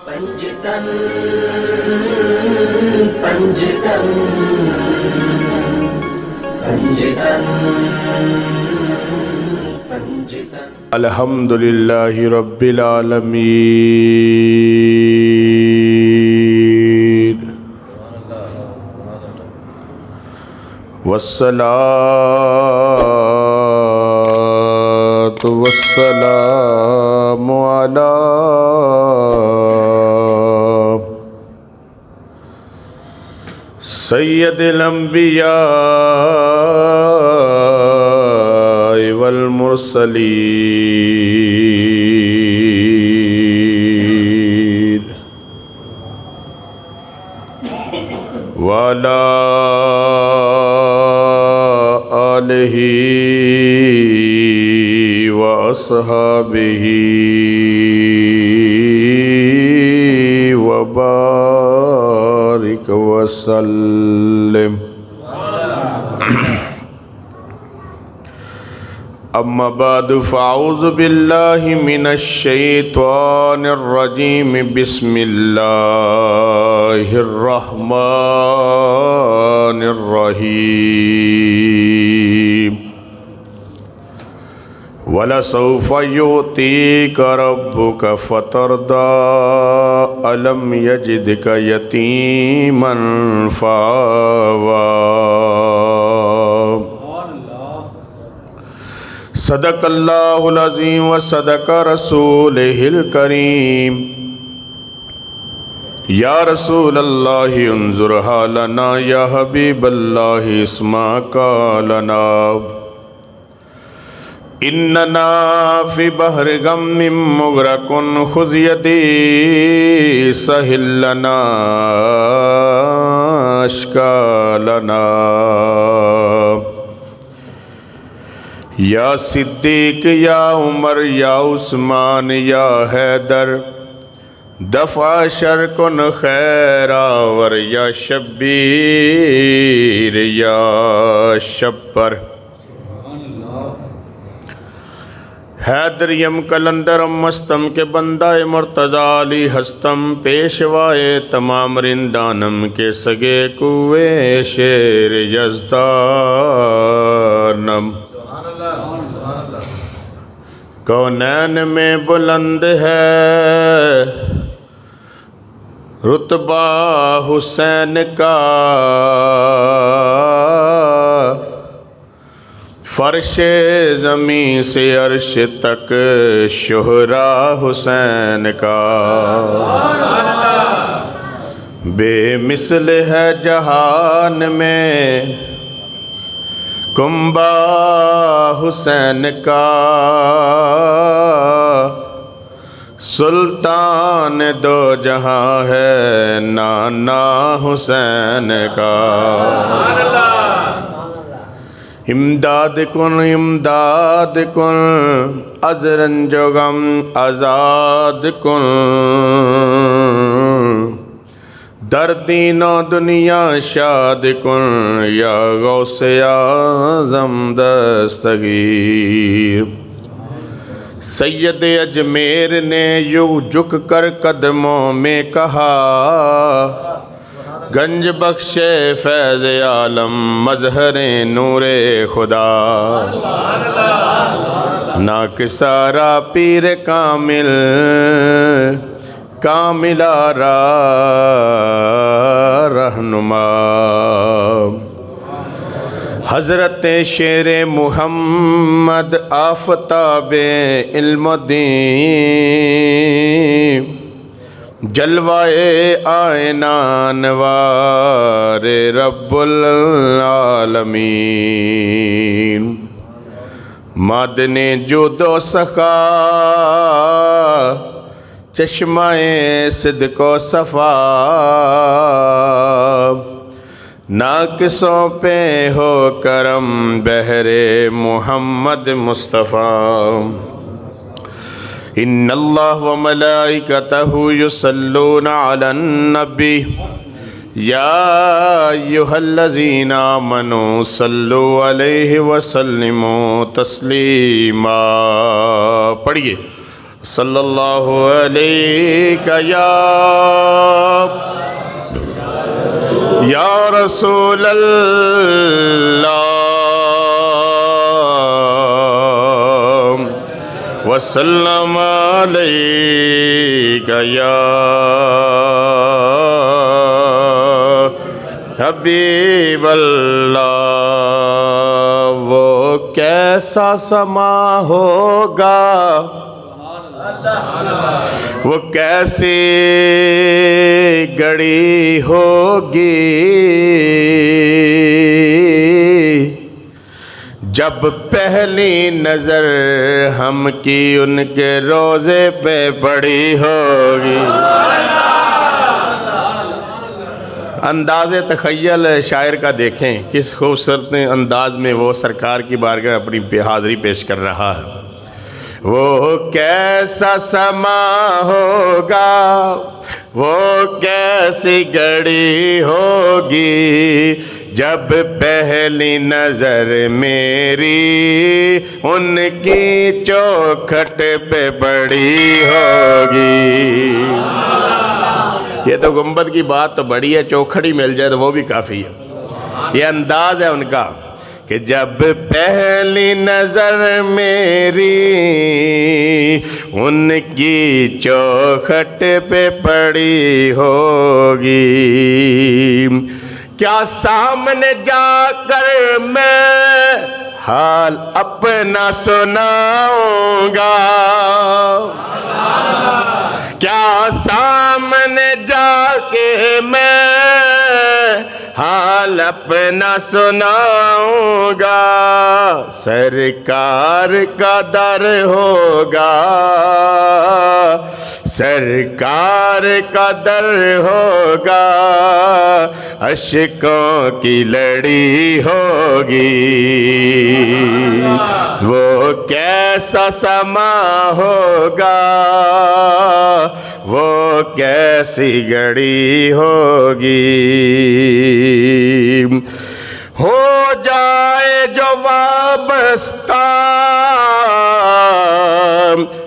پنجتن پنجتن پنجتن پنجتن الحمد للہ رب العالمین والصلاة والسلام علی سید الانبیاء والمرسلین وعلی آلہ وأصحابہ وبارک وسلم اما بعد فاعوذ باللہ من الشیطان الرجیم بسم اللہ الرحمن الرحیم وَلَسَوْفَ يُعْطِيكَ رَبُّكَ فَتَرْضَىٰ أَلَمْ يَجِدْكَ يَتِيمًا فَآوَىٰ صدق اللہ العظیم وصدق رسولہ الکریم یا رسول اللہ انظر حالنا یا حبیب اللہ اسمع قالنا اننا فی بحر غم مغرق خذ یدی سہل لنا اشکالنا یا صدیق یا عمر یا عثمان یا حیدر دفع شر کن خیر آور یا شبیر یا شبر حیدریم کلندرم مستم کے بندہ مرتضی علی ہستم پیشوائے تمام رندانم کے سگے کوئے شیر یزدانم کونین میں بلند ہے رتبہ حسین کا فرش زمین سے عرش تک شہرا حسین کا بے مثل ہے جہان میں کنبہ حسین کا سلطان دو جہاں ہے نانا حسین کا امداد کن از رنج و غم آزاد کن در دین و دنیا شاد کن یا غوث اعظم دستگیر سید اجمیر نے یوں جھک کر قدموں میں کہا گنج بخش فیض عالم مظہر نور خدا ناکسارا پیر کامل کامل آرا رہنما حضرت شیر محمد آفتاب علم و دین جلوائے آئینہ انوار رب العالمین معدن جود و سخا چشمہ صدق و صفا ناقصوں پہ ہو کرم بہر محمد مصطفیٰ ان اللہ و ملائکتہ یصلون علی النبی یا ایہا الذین آمنوا صلوا علیہ وسلموا تسلیما. پڑھیے صلی اللہ علیہ یا رسول اللہ وسلم علیک یا حبیب اللہ۔ وہ کیسا سما ہوگا، وہ کیسی گھڑی ہوگی، جب پہلی نظر ہم کی ان کے روزے پہ پڑی ہوگی۔ انداز تخیل شاعر کا دیکھیں، کس خوبصورت انداز میں وہ سرکار کی بارگاہ اپنی حاضری پیش کر رہا ہے۔ وہ کیسا سما ہوگا، وہ کیسی گھڑی ہوگی، جب پہلی نظر میری ان کی چوکھٹ پہ پڑی ہوگی۔ یہ تو گنبد کی بات تو بڑی ہے، چوکھڑی مل جائے تو وہ بھی کافی ہے۔ یہ انداز ہے ان کا کہ جب پہلی نظر میری ان کی چوکھٹ پہ پڑی ہوگی، کیا سامنے جا کر میں حال اپنا سناؤں گا، کیا سامنے جا کے میں حال اپنا سناؤں گا، سرکار کا در ہوگا، سرکار کا در ہوگا، اشکوں کی لڑی ہوگی، وہ کیسا سما ہوگا، وہ کیسی گھڑی ہوگی، ہو جائے جو وابستہ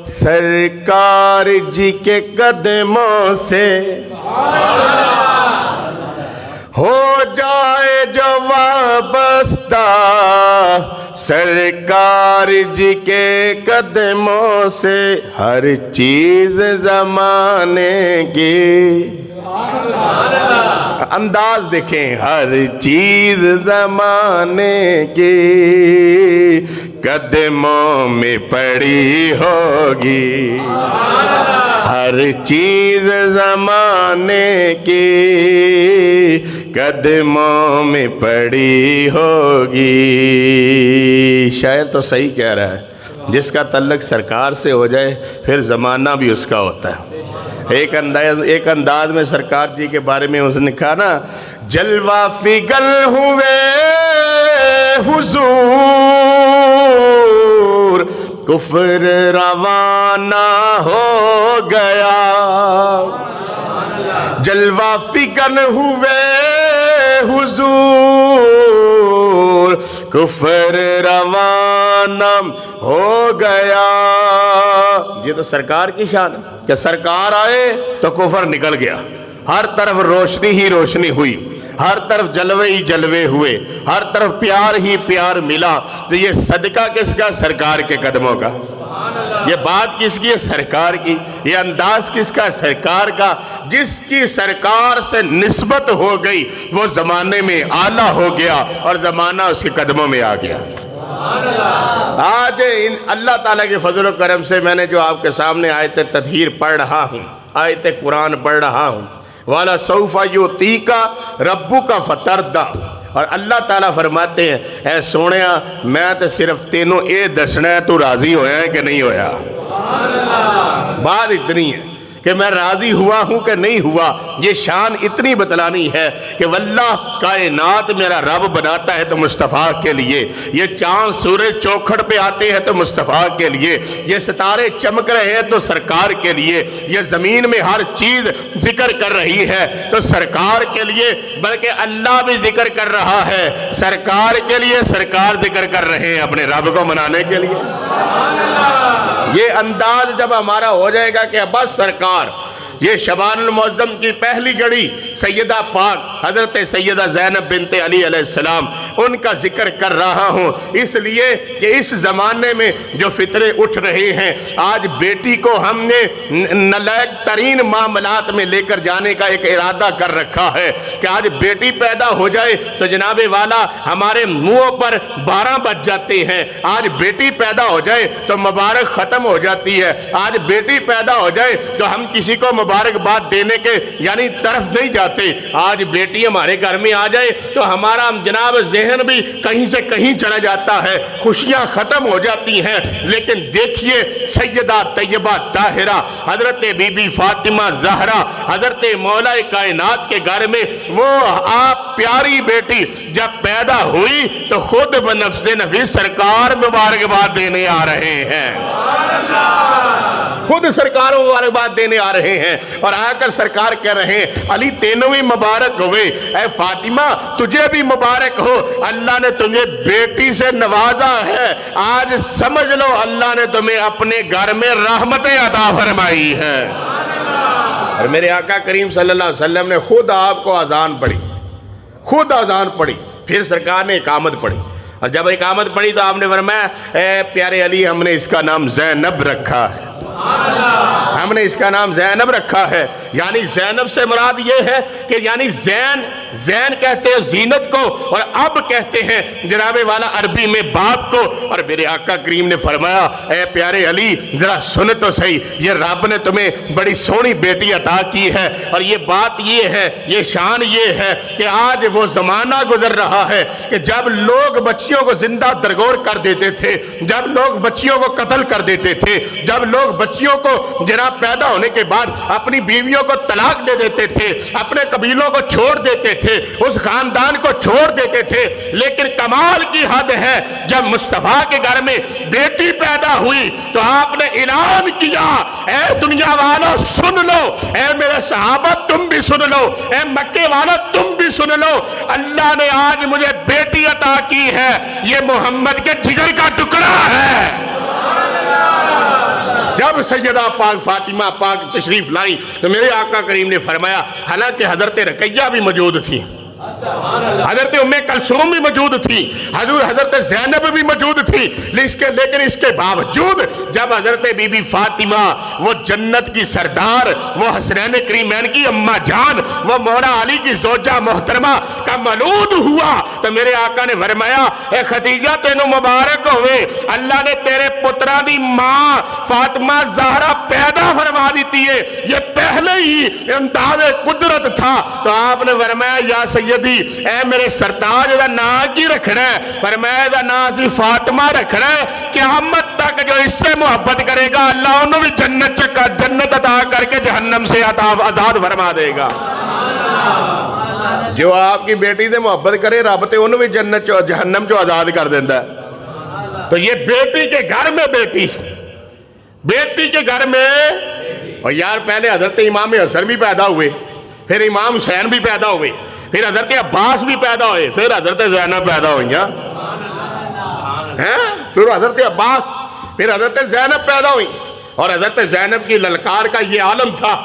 سرکار جی کے قدموں سے، ہو جائے جو وابستہ سرکار جی کے قدموں سے، ہر چیز زمانے کی، انداز دیکھیں، ہر چیز زمانے کی قدموں میں پڑی ہوگی، ہر چیز زمانے کی قدموں میں پڑی ہوگی۔ شاعر تو صحیح کہہ رہا ہے، جس کا تعلق سرکار سے ہو جائے پھر زمانہ بھی اس کا ہوتا ہے۔ ایک انداز میں سرکار جی کے بارے میں اس نے کہا نا، جلوہ فگن ہوئے حضور، کفر روانہ ہو گیا، جلوہ فگن ہوئے حضور، کفر روانہ ہو گیا۔ یہ تو سرکار کی شان ہے کہ سرکار آئے تو کفر نکل گیا، ہر طرف روشنی ہی روشنی ہوئی، ہر طرف جلوے ہی جلوے ہوئے، ہر طرف پیار ہی پیار ملا۔ تو یہ صدقہ کس کا؟ سرکار کے قدموں کا۔ یہ بات کس کی ہے؟ سرکار کی۔ یہ انداز کس کا؟ سرکار کا۔ جس کی سرکار سے نسبت ہو گئی وہ زمانے میں اعلیٰ ہو گیا اور زمانہ اس کے قدموں میں آ گیا۔ آج اللہ تعالیٰ کے فضل و کرم سے میں نے جو آپ کے سامنے آیت تطہیر پڑھ رہا ہوں، آیت قرآن پڑھ رہا ہوں، وَلَسَوْفَ يُعْطِيكَ رَبُّكَ فَتَرْضَىٰ، اور اللہ تعالیٰ فرماتے ہیں اے سونیا میں تو صرف تینوں اے دسنا ہے تو راضی ہویا ہے کہ نہیں ہویا۔ بات اتنی ہے کہ میں راضی ہوا ہوں کہ نہیں ہوا، یہ شان اتنی بتلانی ہے کہ واللہ کائنات میرا رب بناتا ہے تو مصطفیٰ کے لیے، یہ چاند سورج چوکھڑ پہ آتے ہیں تو مصطفیٰ کے لیے، یہ ستارے چمک رہے ہیں تو سرکار کے لیے، یہ زمین میں ہر چیز ذکر کر رہی ہے تو سرکار کے لیے، بلکہ اللہ بھی ذکر کر رہا ہے سرکار کے لیے، سرکار ذکر کر رہے ہیں اپنے رب کو منانے کے لیے۔ یہ انداز جب ہمارا ہو جائے گا کہ بس سرکار، یہ شعبان المعظم کی پہلی گھڑی سیدہ پاک حضرت سیدہ زینب بنت علی علیہ السلام ان کا ذکر کر رہا ہوں، اس لیے کہ اس زمانے میں جو فطرے اٹھ رہے ہیں، آج بیٹی کو ہم نے نالائق ترین معاملات میں لے کر جانے کا ایک ارادہ کر رکھا ہے کہ آج بیٹی پیدا ہو جائے تو جناب والا ہمارے منہوں پر 12 بج جاتے ہیں، آج بیٹی پیدا ہو جائے تو مبارک ختم ہو جاتی ہے، آج بیٹی پیدا ہو جائے تو ہم کسی کو مبارکباد دینے کے یعنی طرف نہیں جاتے، آج بیٹی ہمارے گھر میں آ جائے تو ہمارا جناب ذہن بھی کہیں سے کہیں چلا جاتا ہے، خوشیاں ختم ہو جاتی ہیں۔ لیکن دیکھیے سیدہ طیبہ طاہرہ حضرت بی بی فاطمہ زہرا حضرت مولا کائنات کے گھر میں وہ آپ پیاری بیٹی جب پیدا ہوئی تو خود بنفس نفیس سرکار مبارکباد دینے آ رہے ہیں، خود سرکار مبارکباد دینے آ رہے ہیں، اور آ کر سرکار کہہ رہے ہیں علی تینوں بھی مبارک ہوئے، اے فاطمہ تجھے بھی مبارک ہو، اللہ نے تمہیں بیٹی سے نوازا ہے، آج سمجھ لو اللہ نے تمہیں اپنے گھر میں رحمتیں عطا فرمائی ہے۔ اور میرے آقا کریم صلی اللہ علیہ وسلم نے خود آپ کو اذان پڑھی، خود اذان پڑھی، پھر سرکار نے اقامت پڑھی، اور جب اقامت پڑھی تو آپ نے فرمایا اے پیارے علی ہم نے اس کا نام زینب رکھا ہے، ہم نے اس کا نام زینب رکھا ہے، یعنی زینب سے مراد یہ ہے کہ یعنی زین کہتے ہیں زینت کو، اور اب کہتے ہیں جناب والا عربی میں باپ کو۔ اور میرے آقا کریم نے فرمایا اے پیارے علی ذرا سن تو صحیح، یہ رب نے تمہیں بڑی سونی بیٹی عطا کی ہے، اور یہ بات یہ ہے، یہ شان یہ ہے کہ آج وہ زمانہ گزر رہا ہے کہ جب لوگ بچیوں کو زندہ درگور کر دیتے تھے، جب لوگ بچیوں کو قتل کر دیتے تھے، جب لوگ بچیوں کو جناب پیدا ہونے کے بعد اپنی بیویوں کو طلاق دے دیتے تھے، اپنے قبیلوں کو چھوڑ دیتے تھے، اس خاندان کو چھوڑ دیتے تھے، لیکن کمال کی حد ہے جب مصطفیٰ کے گھر میں بیٹی پیدا ہوئی تو آپ نے اعلان کیا اے دنیا والا سن لو، اے میرے صحابہ تم بھی سن لو، اے مکے والا تم بھی سن لو، اللہ نے آج مجھے بیٹی عطا کی ہے، یہ محمد کے جگر کا ٹکڑا ہے۔ جب سیدہ پاک فاطمہ پاک تشریف لائیں تو میرے آقا کریم نے فرمایا، حالانکہ حضرت رقیہ بھی موجود تھی، حضرت ام کلثوم بھی موجود تھی، حضرت زینب بھی موجود تھی، لیکن اس کے باوجود جب حضرت بی بی فاطمہ وہ جنت کی سردار، وہ حسنین کریمین کی اماں جان، وہ مولا علی کی زوجہ محترمہ کا مولود ہوا تو میرے آقا نے فرمایا اے خدیجہ تینوں مبارک ہوئے، اللہ نے تیرے پترہ دی ماں فاطمہ زہرا پیدا فرما دیتی ہے، یہ پہلے ہی انداز قدرت تھا۔ تو آپ نے فرمایا یا سیدی اے میرے سرتاج دا نام کی رکھنا ہے، فرمایا دا نام سی فاطمہ رکھنا ہے، قیامت تک جو اس سے محبت کرے گا اللہ انہوں بھی جنت عطا کر کے جہنم سے آزاد فرما دے گا۔ جو آپ کی بیٹی سے محبت کرے رب تے انہوں بھی جہنم جو آزاد کر دیندہ ہے۔ تو یہ بیٹی کے گھر میں بیٹی کے گھر میں، اور یار پہلے حضرت امام حسن بھی پیدا ہوئے، پھر امام حسین بھی پیدا ہوئے، پھر حضرت عباس بھی پیدا ہوئے، پھر حضرت زینب پیدا ہوئی پھر حضرت عباس، پھر حضرت زینب پیدا ہوئی، اور حضرت زینب کی للکار کا یہ عالم تھا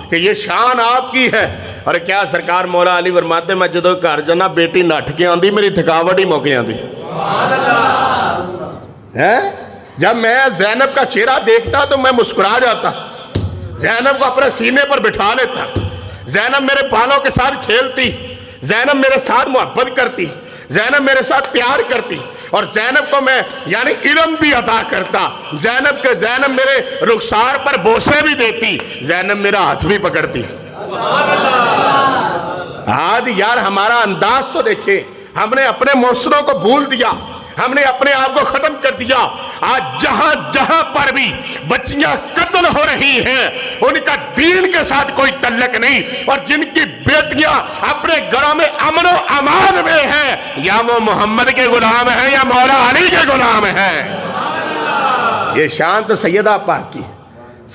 کہ یہ شان آپ کی ہے۔ اور کیا سرکار مولا علی فرماتے میں جدو گھر جانا بیٹی نٹھ کے آندی میری تھکاوٹ ہی موقع آندی، جب میں زینب کا چہرہ دیکھتا تو میں مسکرا جاتا، زینب کو اپنے سینے پر بٹھا لیتا، زینب میرے بالوں کے ساتھ کھیلتی، زینب میرے ساتھ محبت کرتی، زینب میرے ساتھ پیار کرتی، اور زینب کو میں یعنی علم بھی عطا کرتا، زینب میرے رخسار پر بوسے بھی دیتی، زینب میرا ہاتھ بھی پکڑتی۔ آج یار ہمارا انداز تو دیکھیں، ہم نے اپنے موسروں کو بھول دیا، ہم نے اپنے آپ کو ختم کر دیا۔ آج جہاں پر بھی بچیاں قتل ہو رہی ہیں ان کا دین کے ساتھ کوئی تعلق نہیں، اور جن کی بیٹیاں اپنے گھروں میں امن و امان میں ہیں یا وہ محمد کے غلام ہیں یا مولا علی کے غلام ہیں۔ یہ شان تو سیدہ پاک کی،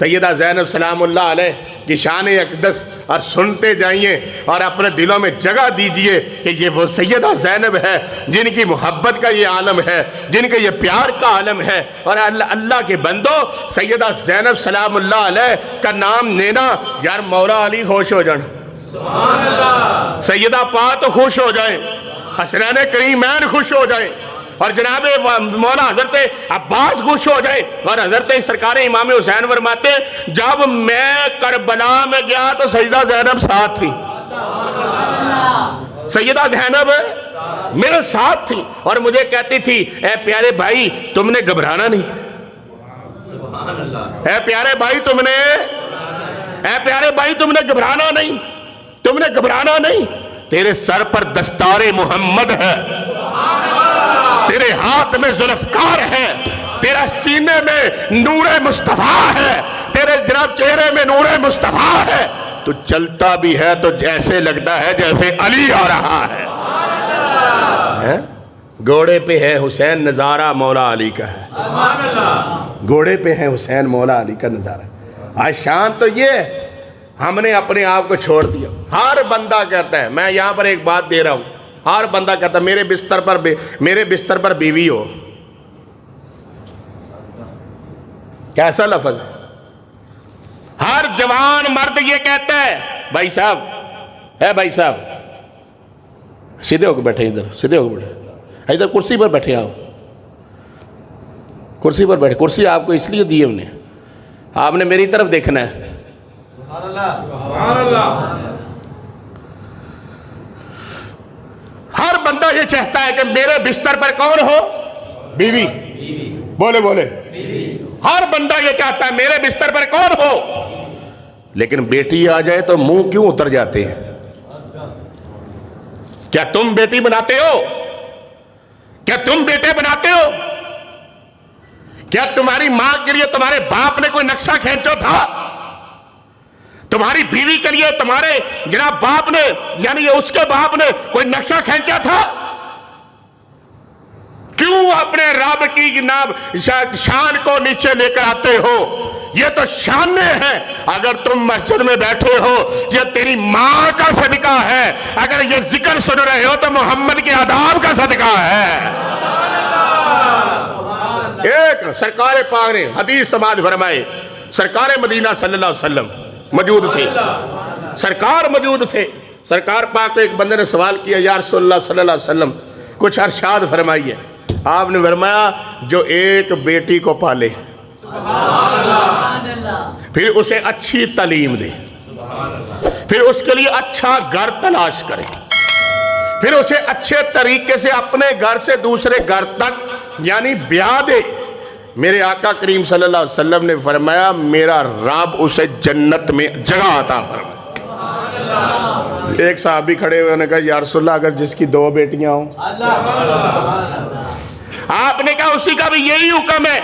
سیدہ زینب سلام اللہ علیہ کی شان اقدس اور سنتے جائیے اور اپنے دلوں میں جگہ دیجئے کہ یہ وہ سیدہ زینب ہے جن کی محبت کا یہ عالم ہے، جن کے یہ پیار کا عالم ہے۔ اور اللہ کے بندو، سیدہ زینب سلام اللہ علیہ کا نام لینا، یار مولا علی خوش ہو جان، سبحان اللہ، سیدہ پاک تو خوش ہو جائیں، حسنین کریمین خوش ہو جائیں، اور جناب مولا حضرت عباس خوش ہو جائے، اور حضرت سرکار امام حسین فرماتے ہیں جب میں کربلا میں گیا تو سیدہ زینب ساتھ تھی، سیدہ زینب میرے ساتھ تھی اور مجھے کہتی تھی اے پیارے بھائی تم نے گھبرانا نہیں، اے پیارے بھائی تم نے گھبرانا نہیں، تم نے گھبرانا نہیں، تیرے سر پر دستار محمد ہے، تیرے ہاتھ میں ذوالفقار ہے، تیرا سینے میں نور مصطفیٰ ہے، تیرے جناب چہرے میں نور مصطفیٰ ہے، تو چلتا بھی ہے تو جیسے لگتا ہے جیسے علی آ رہا ہے۔ گھوڑے پہ ہے حسین نظارہ مولا علی کا ہے، سبحان اللہ، گھوڑے پہ ہے حسین مولا علی کا نظارہ۔ آج شان تو یہ ہے، ہم نے اپنے آپ کو چھوڑ دیا۔ ہر بندہ کہتا ہے، میں یہاں پر ایک بات دے رہا ہوں، ہر بندہ کہتا ہے میرے بستر پر بیوی ہو۔ کیسا لفظ ہے؟ ہر جوان مرد یہ کہتا ہے بھائی صاحب، اے بھائی صاحب سیدھے ہو کے بیٹھے، ادھر سیدھے ہو کے بیٹھے، ادھر کرسی پر بیٹھے، آپ کرسی پر بیٹھے، کرسی آپ کو اس لیے دی ہے انہیں، آپ نے میری طرف دیکھنا ہے۔ سبحان اللہ، ہر بندہ یہ چاہتا ہے کہ میرے بستر پر کون ہو؟ بیوی، بولے بولے، ہر بندہ یہ چاہتا ہے میرے بستر پر کون ہو، لیکن بیٹی آ جائے تو منہ کیوں اتر جاتے ہیں؟ کیا تم بیٹی بناتے ہو؟ کیا تم بیٹے بناتے ہو؟ کیا تمہاری ماں کے لیے تمہارے باپ نے کوئی نقشہ کھینچا تھا؟ تمہاری بیوی کے لیے تمہارے جناب باپ نے، یعنی اس کے باپ نے کوئی نقشہ کھینچا تھا؟ کیوں اپنے رب کی جناب شان کو نیچے لے کر آتے ہو؟ یہ تو شانے ہیں۔ اگر تم مسجد میں بیٹھے ہو یہ تیری ماں کا صدقہ ہے، اگر یہ ذکر سن رہے ہو تو محمد کے آداب کا صدقہ ہے۔ ایک سرکار پاک نے حدیث سماعت فرمائے، سرکار مدینہ صلی اللہ علیہ وسلم موجود تھے، سرکار موجود تھے، سرکار پاک کو ایک بندے نے سوال کیا یا رسول اللہ صلی اللہ علیہ وسلم کچھ ارشاد فرمائیے۔ آپ نے فرمایا جو ایک بیٹی کو پالے، پھر اسے اچھی تعلیم دے، پھر اس کے لیے اچھا گھر تلاش کرے، پھر اسے اچھے طریقے سے اپنے گھر سے دوسرے گھر تک یعنی بیاہ دے، میرے آقا کریم صلی اللہ علیہ وسلم نے فرمایا میرا رب اسے جنت میں جگہ عطا فرمائے۔ ایک صحابی کھڑے ہوئے نے کہا یا رسول اللہ اگر جس کی 2 بیٹیاں ہوں؟ آپ نے کہا اسی کا بھی یہی حکم ہے۔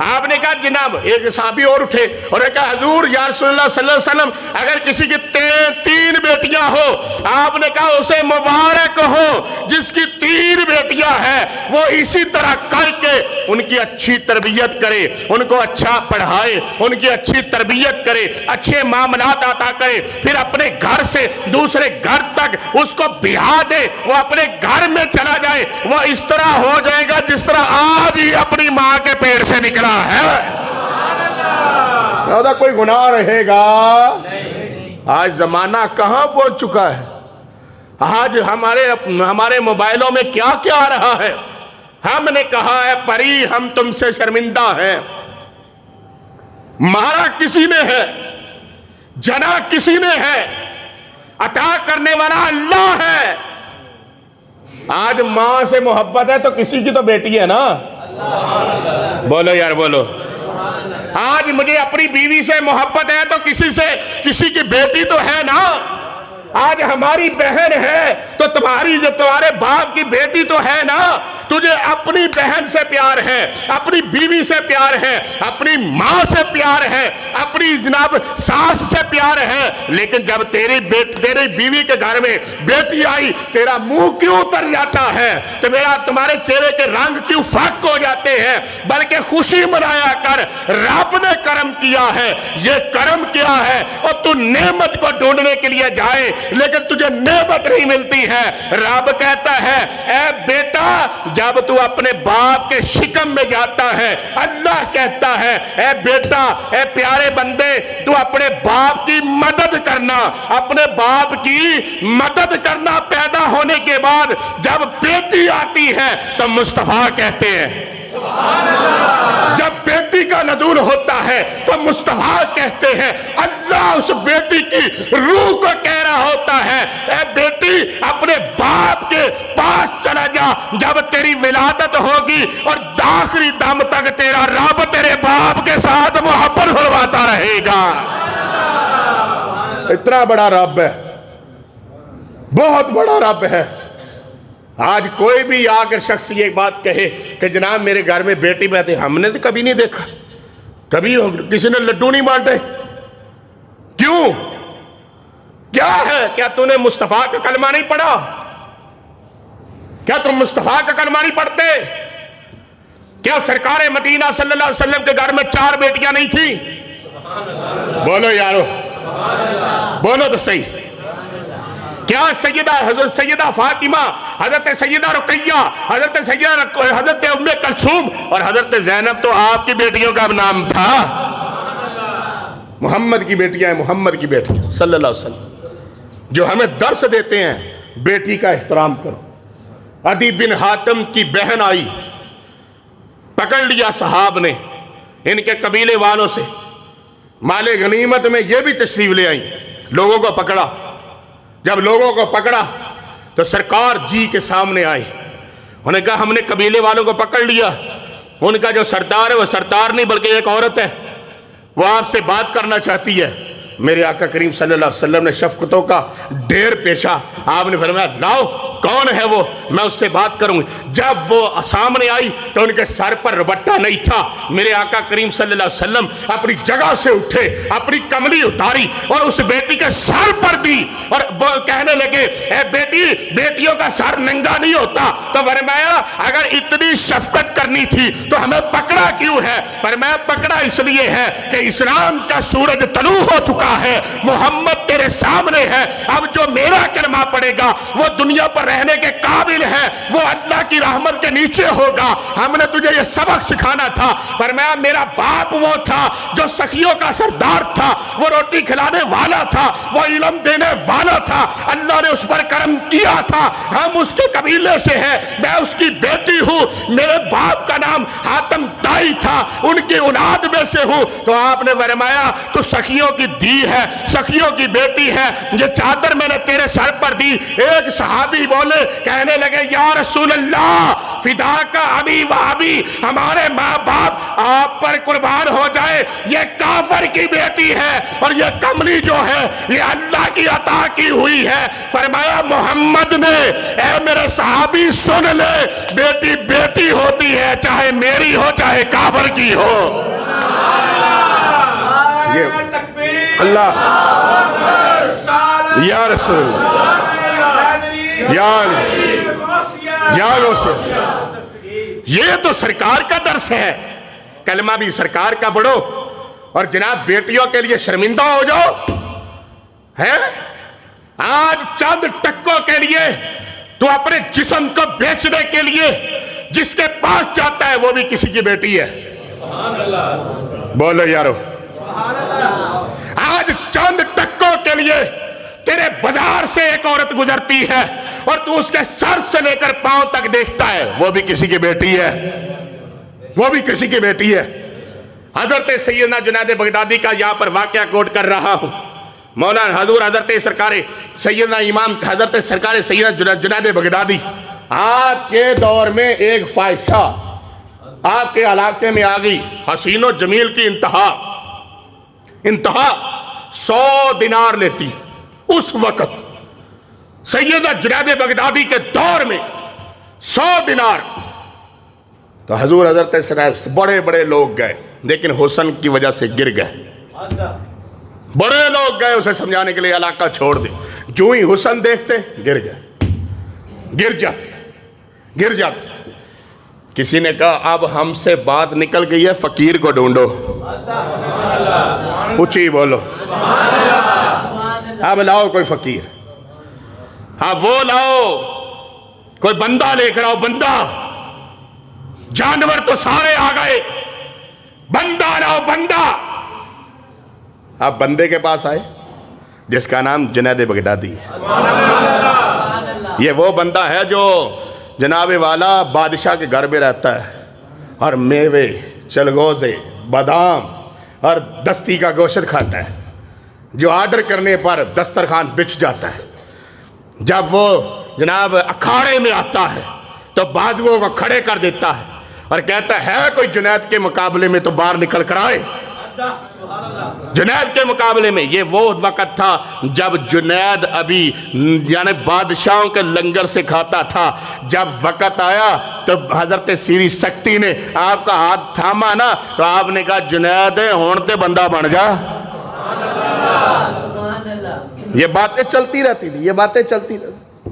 آپ نے کہا جناب، ایک صحابی اور اٹھے اور کہا حضور یا رسول اللہ صلی اللہ علیہ وسلم اگر کسی کی 3 بیٹیاں ہو؟ آپ نے کہا اسے مبارک ہو جس کی 3 بیٹیاں ہیں، وہ اسی طرح کر کے ان کی اچھی تربیت کرے، ان کو اچھا پڑھائے، ان کی اچھی تربیت کرے، اچھے معاملات عطا کرے، پھر اپنے گھر سے دوسرے گھر تک اس کو بیاہ دے، وہ اپنے گھر میں چلا جائے، وہ اس طرح ہو جائے گا جس طرح آج ہی اپنی ماں کے پیٹ سے نکلا ہے۔ نہ کوئی گناہ رہے گا۔ آج زمانہ کہاں پہنچ چکا ہے؟ آج ہمارے موبائلوں میں کیا کیا آ رہا ہے؟ ہم نے کہا ہے پری ہم تم سے شرمندہ ہیں، مارا کسی نے ہے، جنا کسی نے ہے، عطا کرنے والا اللہ ہے۔ آج ماں سے محبت ہے تو کسی کی تو بیٹی ہے نا، بولو یار بولو۔ آج مجھے اپنی بیوی سے محبت ہے تو کسی کی بیٹی تو ہے نا۔ آج ہماری بہن ہے تو تمہارے باپ کی بیٹی تو ہے نا۔ تجھے اپنی بہن سے پیار ہے، اپنی بیوی سے پیار ہے، اپنی ماں سے پیار ہے، اپنی جناب ساس سے پیار ہے، لیکن جب تیری بیوی کے گھر میں بیٹی آئی تیرا منہ کیوں اتر جاتا ہے؟ تمہارے چہرے کے رنگ کیوں فاق ہو جاتے ہیں؟ بلکہ خوشی منایا کر، رب نے کرم کیا ہے۔ یہ کرم کیا ہے؟ اور تو نعمت کو ڈھونڈنے کے لیے جائے لیکن تجھے نعمت نہیں ملتی ہے۔ رب کہتا ہے اے بیٹا جب تو اپنے باپ کے شکم میں جاتا ہے، اللہ کہتا ہے اے بیٹا، اے پیارے بندے، تو اپنے باپ کی مدد کرنا، اپنے باپ کی مدد کرنا۔ پیدا ہونے کے بعد جب بیٹی آتی ہے تو مصطفیٰ کہتے ہیں، جب بیٹی کا نزول ہوتا ہے تو مصطفیٰ کہتے ہیں، اللہ اس بیٹی کی روح کو کہہ رہا ہوتا ہے اے بیٹی اپنے باپ کے پاس چلا جا، جب تیری ولادت ہوگی اور آخری دم تک تیرا رب تیرے باپ کے ساتھ محبت فرماتا رہے گا۔ اتنا بڑا رب ہے، بہت بڑا رب ہے۔ آج کوئی بھی آ کر شخص یہ بات کہے کہ جناب میرے گھر میں بیٹی بیٹھے، ہم نے تو کبھی نہیں دیکھا، کبھی کسی نے لڈو نہیں بانٹے۔ کیوں؟ کیا ہے؟ کیا تو نے مصطفیٰ کا کلمہ نہیں پڑھا؟ کیا تم مصطفیٰ کا کلمہ نہیں پڑھتے؟ کیا سرکار مدینہ صلی اللہ علیہ وسلم کے گھر میں 4 بیٹیاں نہیں تھیں؟ بولو یارو، بولو تو صحیح۔ کیا حضرت سیدہ فاطمہ، حضرت سیدہ رقیہ، حضرت ام کلثوم اور حضرت زینب تو آپ کی بیٹیوں کا نام تھا؟ محمد کی بیٹیاں ہیں، محمد کی بیٹیاں صلی اللہ علیہ وسلم، جو ہمیں درس دیتے ہیں بیٹی کا احترام کرو۔ عدی بن حاتم کی بہن آئی، پکڑ لیا صحاب نے ان کے قبیلے والوں سے، مال غنیمت میں یہ بھی تشریف لے آئیں، لوگوں کو پکڑا۔ جب لوگوں کو پکڑا تو سرکار جی کے سامنے آئے، انہوں نے کہا ہم نے قبیلے والوں کو پکڑ لیا، ان کا جو سردار ہے وہ سردار نہیں بلکہ ایک عورت ہے، وہ آپ سے بات کرنا چاہتی ہے۔ میرے آقا کریم صلی اللہ علیہ وسلم نے شفقتوں کا ڈھیر پیشا، آپ نے فرمایا لاؤ کون ہے وہ، میں اس سے بات کروں گی۔ جب وہ سامنے آئی تو ان کے سر پر ربٹہ نہیں تھا۔ میرے آقا کریم صلی اللہ علیہ وسلم اپنی جگہ سے اٹھے، اپنی کملی اتاری اور اس بیٹی کے سر پر دی اور کہنے لگے اے بیٹی، بیٹیوں کا سر ننگا نہیں ہوتا۔ تو فرمایا اگر اتنی شفقت کرنی تھی تو ہمیں پکڑا کیوں ہے؟ فرمایا پکڑا اس لیے ہے کہ اسلام کا سورج طلوع ہو چکا ہے، محمد تیرے سامنے ہے، اب جو میرا کلمہ پڑے گا وہ دنیا پر رہنے کے قابل ہے، وہ اللہ کی رحمت کے نیچے ہوگا۔ ہم نے تجھے یہ سبق سکھانا تھا۔ فرمایا میرا باپ وہ تھا جو سخیوں کا سردار تھا، وہ روٹی کھلانے والا تھا، وہ علم دینے والا تھا، اللہ نے اس پر کرم کیا تھا، ہم اس کے قبیلے سے ہیں، میں اس کی بیٹی ہوں، میرے باپ کا نام حاتم تائی تھا، ان کی اولاد میں سے ہوں۔ تو آپ نے فرمایا تو سخیوں کی دی ہے، سخیوں کی بیٹی ہے، یہ چادر میں نے تیرے سر پر دی۔ ایک صحابی بولے، کہنے لگے یا رسول اللہ فدا کا ابی و ابی، ہمارے ماں باپ آپ پر قربان ہو جائے، یہ کافر کی بیٹی ہے اور یہ کملی جو ہے یہ اللہ کی عطا کی ہوئی ہے۔ فرمایا محمد نے اے میرے صحابی سن لے، بیٹی بیٹی ہوتی ہے، چاہے میری ہو چاہے کافر کی ہو۔ اللہ یا رسول یا رسول، یہ تو سرکار کا درس ہے، کلمہ بھی سرکار کا پڑھو اور جناب بیٹیوں کے لیے شرمندہ ہو جاؤ ہے۔ آج چند ٹکوں کے لیے تو اپنے جسم کو بیچنے کے لیے جس کے پاس جاتا ہے وہ بھی کسی کی بیٹی ہے۔ بولو یارو، آج چند ٹکوں کے لیے تیرے بازار سے ایک عورت گزرتی ہے اور تو اس کے سر سے لے کر پاؤں تک دیکھتا ہے، وہ بھی کسی کی بیٹی ہے، وہ بھی کسی کی بیٹی ہے۔ حضرت سیدنا جنید بغدادی کا یہاں پر واقعہ کوٹ کر رہا ہوں۔ مولانا حضور حضرت سرکار سیدنا امام حضرت سرکار سیدنا جنید بغدادی، آپ کے دور میں ایک فاحشہ آپ کے علاقے میں آ گئی، حسین و جمیل کی انتہا 100 دینار لیتی۔ اس وقت سیدنا جنید بغدادی کے دور میں 100 دینار تو حضور حضرت بڑے بڑے لوگ گئے لیکن حسن کی وجہ سے گر گئے. بڑے لوگ گئے اسے سمجھانے کے لیے علاقہ چھوڑ دے. جو ہی حسن دیکھتے گر گئے, گر جاتے. کسی نے کہا اب ہم سے بات نکل گئی ہے, فقیر کو ڈھونڈو. اونچی بولو, اب لاؤ کوئی فقیر, اب وہ لاؤ, کوئی بندہ لے کر آؤ. بندہ, جانور تو سارے آ گئے, بندہ لاؤ بندہ. آپ بندے کے پاس آئے جس کا نام جنید بغدادی ہے. یہ وہ بندہ ہے جو جناب والا بادشاہ کے گھر میں رہتا ہے اور میوے, چلگوزے, بادام اور دستی کا گوشت کھاتا ہے, جو آرڈر کرنے پر دسترخوان بچھ جاتا ہے. جب وہ جناب اکھاڑے میں آتا ہے تو بازوؤں کو کھڑے کر دیتا ہے اور کہتا ہے کوئی جنید کے مقابلے میں تو باہر نکل کر آئے. جنید کے مقابلے میں. یہ وہ وقت تھا جب جنید ابھی یعنی بادشاہوں کے لنگر سے کھاتا تھا. جب وقت آیا تو حضرت سیری سکتی نے آپ کا ہاتھ تھاما نا, تو آپ نے کہا جنید ہون تے بندہ بن جا. یہ باتیں چلتی رہتی تھی, یہ باتیں چلتی رہتی.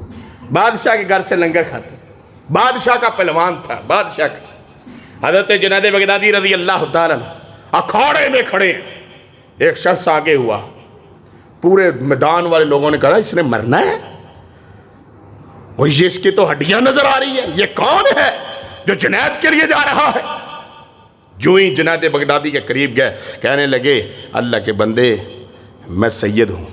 بادشاہ کے گھر سے لنگر کھاتے, بادشاہ کا پہلوان تھا, بادشاہ کا. حضرت جنید بغدادی رضی اللہ تعالیٰ اکھاڑے میں کھڑے, ایک شخص آگے ہوا. پورے میدان والے لوگوں نے کہا اس نے مرنا ہے, اور یہ اس کی تو ہڈیاں نظر آ رہی ہے, یہ کون ہے جو جنید کے لیے جا رہا ہے. جو ہی جنید بغدادی کے قریب گئے کہنے لگے اللہ کے بندے میں سید ہوں.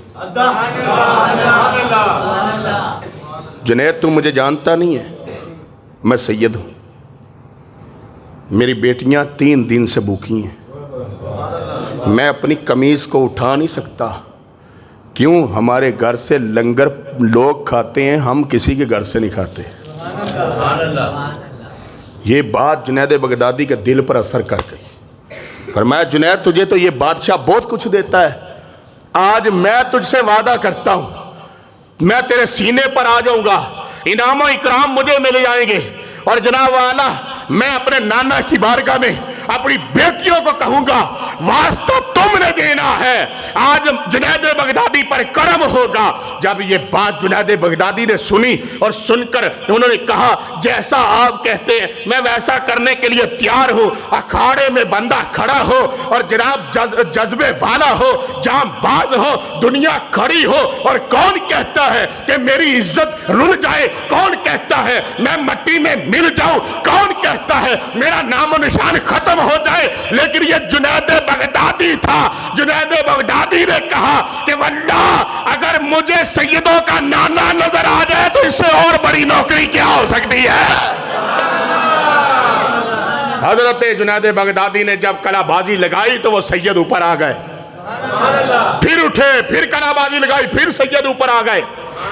جنید تو مجھے جانتا نہیں ہے, میں سید ہوں. میری بیٹیاں 3 دن سے بھوکی ہیں, میں اپنی قمیض کو اٹھا نہیں سکتا. کیوں؟ ہمارے گھر سے لنگر لوگ کھاتے ہیں, ہم کسی کے گھر سے نہیں کھاتے. یہ بات جنید بغدادی کے دل پر اثر کر گئی. فرمایا جنید تجھے تو یہ بادشاہ بہت کچھ دیتا ہے, آج میں تجھ سے وعدہ کرتا ہوں میں تیرے سینے پر آ جاؤں گا, انعام و اکرام مجھے مل جائیں گے. اور جناب والا میں اپنے نانا کی بارگاہ میں اپنی بیٹیوں کو کہوں گا واسطہ تم نے دینا ہے, آج جنید بغدادی پر کرم ہوگا. جب یہ بات جنید بغدادی نے سنی اور سن کر انہوں نے کہا جیسا آپ کہتے ہیں میں ویسا کرنے کے لیے تیار ہوں. اکھاڑے میں بندہ کھڑا ہو اور جناب جذبے والا ہو, جام باز ہو, دنیا کھڑی ہو, اور کون کہتا ہے کہ میری عزت رل جائے, کون کہتا ہے میں مٹی میں مل جاؤں, کون کہتا ہے میرا نام و نشان ختم ہو جائے. لیکن یہ جنید بغدادی تھا. جنید بغدادی نے کہا کہ واللہ اگر مجھے سیدوں کا نانا نظر آ جائے تو اس سے اور بڑی نوکری کیا ہو سکتی ہے. حضرت جنید بغدادی نے جب کلا بازی لگائی تو وہ سید اوپر آ گئے, پھر اٹھے, پھر کلا بازی لگائی, پھر سید اوپر آ گئے,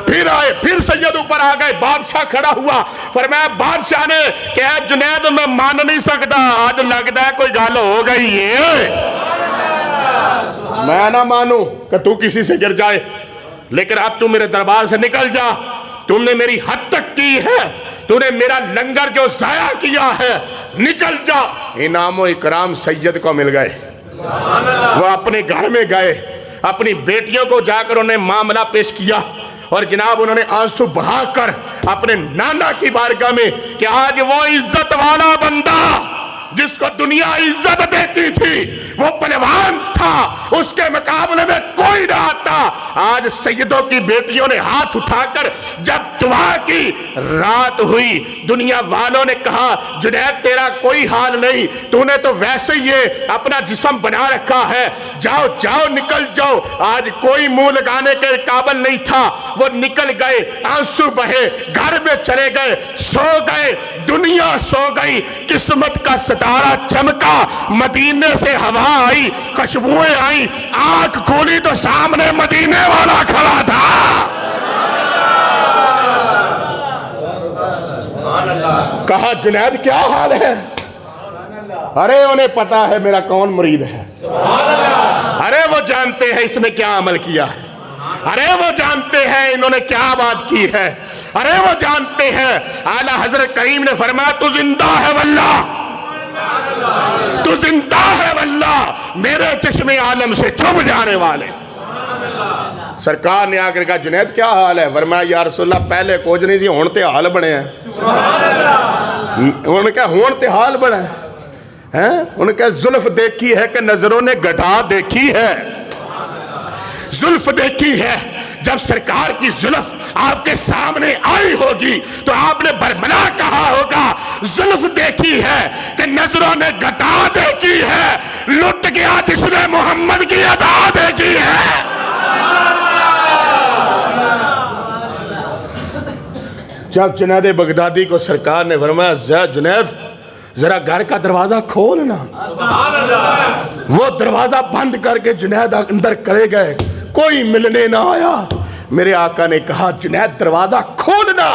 پھر آئے, پھر سید اوپر آ گئے. بادشاہ کھڑا ہوا, فرمایا بادشاہ نے کہ اے جنید میں مان نہیں سکتا, آج لگتا ہے کوئی گال ہو گئی ہے. میں نہ مانوں کہ تو کسی سے گر جائے, لیکن اب تو میرے دربار سے نکل جا. تم نے میری حد تک کی ہے, تو نے میرا لنگر جو ضائع کیا ہے, نکل جا. انعام و اکرام سید کو مل گئے. وہ اپنے گھر میں گئے, اپنی بیٹیوں کو جا کر انہیں معاملہ پیش کیا, اور جناب انہوں نے آنسو بہا کر اپنے نانا کی بارگاہ میں کہ آج وہ عزت والا بندہ جس کو دنیا عزت دیتی تھی وہ پہلوان تھا, اس کے مقابلے میں کوئی نہ آتا. آج سیدوں کی بیٹیوں نے ہاتھ اٹھا کر جب دعا کی, رات ہوئی, دنیا والوں نے کہا جنید تیرا کوئی حال نہیں, تو نے تو ویسے ہی اپنا جسم بنا رکھا ہے, جاؤ جاؤ نکل جاؤ. آج کوئی منہ لگانے کے قابل نہیں تھا. وہ نکل گئے, آنسو بہے, گھر میں چلے گئے, سو گئے, دنیا سو گئی. قسمت کا ستارہ چمکا, مدینے سے ہوا آئی, خوشبوئیں آئی, آنکھ کھولی تو سامنے مدینے والا کھڑا تھا. کہا جنید کیا حال ہے؟ ارے انہیں پتا ہے میرا کون مرید ہے, ارے وہ جانتے ہیں اس نے کیا عمل کیا ہے, ارے وہ جانتے ہیں انہوں نے کیا بات کی ہے, ارے وہ جانتے ہیں. اعلیٰ حضرت کریم نے فرمایا تو زندہ ہے واللہ, تو زندہ ہے واللہ میرے چشم عالم سے چھپ جانے والے. سرکار نے آ کر کہا جنید کیا حال ہے؟ فرمایا یا رسول اللہ پہلے کچھ نہیں سی ہون تے حال بنے ہیں. انہوں نے کہا ہون تے حال بنے ہیں. انہوں نے کہا زلف دیکھی ہے کہ نظروں نے گٹا دیکھی ہے؟ زلف دیکھی ہے. جب سرکار کی زلف آپ کے سامنے آئی ہوگی تو آپ نے برملا کہا ہوگا زلف دیکھی ہے کہ نظروں نے گٹا دیکھی ہے. لٹ گیا جس نے محمد کی ادا دیکھی ہے. جب جنید بغدادی کو سرکار نے فرمایا جنید ذرا گھر کا دروازہ کھولنا، وہ دروازہ بند کر کے جنید اندر کرے گئے، کوئی ملنے نہ آیا. میرے آقا نے کہا جنید دروازہ کھولنا.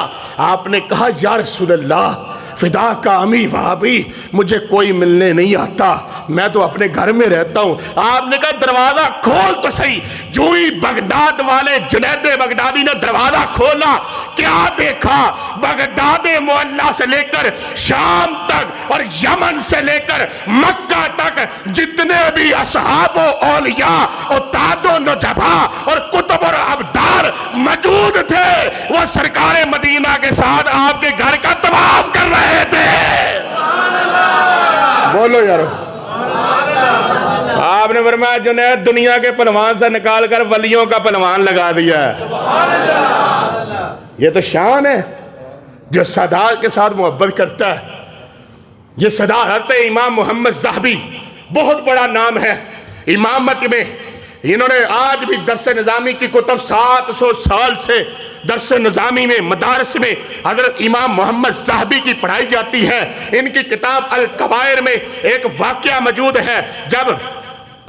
آپ نے کہا یا رسول اللہ فدا کا امی وہابی مجھے کوئی ملنے نہیں آتا، میں تو اپنے گھر میں رہتا ہوں. آپ نے کہا دروازہ کھول تو صحیح. جو ہی بغداد والے جنید بغدادی نے دروازہ کھولا کیا دیکھا؟ بغداد معلیٰ سے لے کر شام تک اور یمن سے لے کر مکہ تک جتنے بھی اصحاب و اولیاء اور تاد و نجبا اور کتب اور ابدار موجود تھے وہ سرکار مدینہ کے ساتھ آپ کے گھر کا طواف کر رہے تھے. بولو یارو. آپ نے فرمایا جنید دنیا کے پہلوان سے نکال کر ولیوں کا پہلوان لگا دیا ہے. یہ تو شان ہے جو صداقت کے ساتھ محبت کرتا ہے. یہ صداقت امام محمد زاہبی بہت بڑا نام ہے امامت میں. انہوں نے آج بھی درس نظامی کی کتب 700 سال سے درس نظامی میں مدارس میں حضرت امام محمد زاہبی کی پڑھائی جاتی ہے. ان کی کتاب الکبائر میں ایک واقعہ موجود ہے جب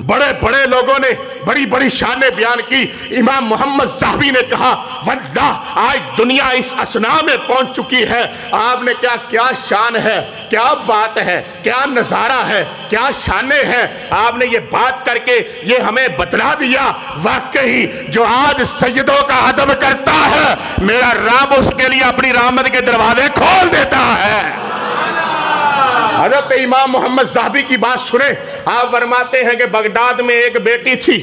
بڑے بڑے لوگوں نے بڑی بڑی شانیں بیان کی. امام محمد زاہبی نے کہا واللہ آج دنیا اس اسنا میں پہنچ چکی ہے. آپ نے کہا کیا شان ہے، کیا بات ہے، کیا نظارہ ہے، کیا شانیں ہیں. آپ نے یہ بات کر کے یہ ہمیں بتلا دیا واقعی جو آج سیدوں کا ادب کرتا ہے میرا رب اس کے لیے اپنی رحمت کے دروازے کھول دیتا ہے. حضرت امام محمد زاہبی کی بات سنیں. آپ فرماتے ہیں کہ بغداد میں ایک بیٹی تھی،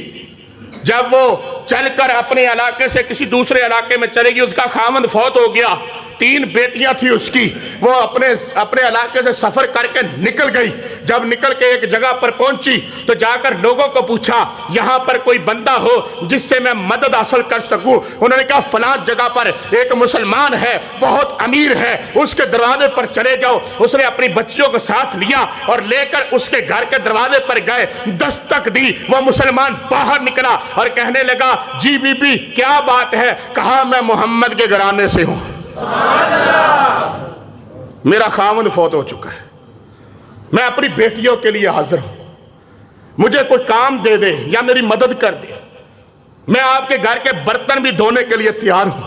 جب وہ چل کر اپنے علاقے سے کسی دوسرے علاقے میں چلے گی اس کا خاوند فوت ہو گیا. 3 بیٹیاں تھی اس کی. وہ اپنے علاقے سے سفر کر کے نکل گئی. جب نکل کے ایک جگہ پر پہنچی تو جا کر لوگوں کو پوچھا یہاں پر کوئی بندہ ہو جس سے میں مدد حاصل کر سکوں. انہوں نے کہا فلاں جگہ پر ایک مسلمان ہے بہت امیر ہے اس کے دروازے پر چلے جاؤ. اس نے اپنی بچیوں کو ساتھ لیا اور لے کر اس کے گھر کے دروازے پر گئے. دستک دی. وہ مسلمان باہر نکلا اور کہنے لگا جی بی بی کیا بات ہے؟ کہا میں محمد کے گھرانے سے ہوں، میرا خاوند فوت ہو چکا ہے، میں اپنی بیٹیوں کے لیے حاضر ہوں، مجھے کوئی کام دے دے یا میری مدد کر دے، میں آپ کے گھر کے برتن بھی دھونے کے لیے تیار ہوں.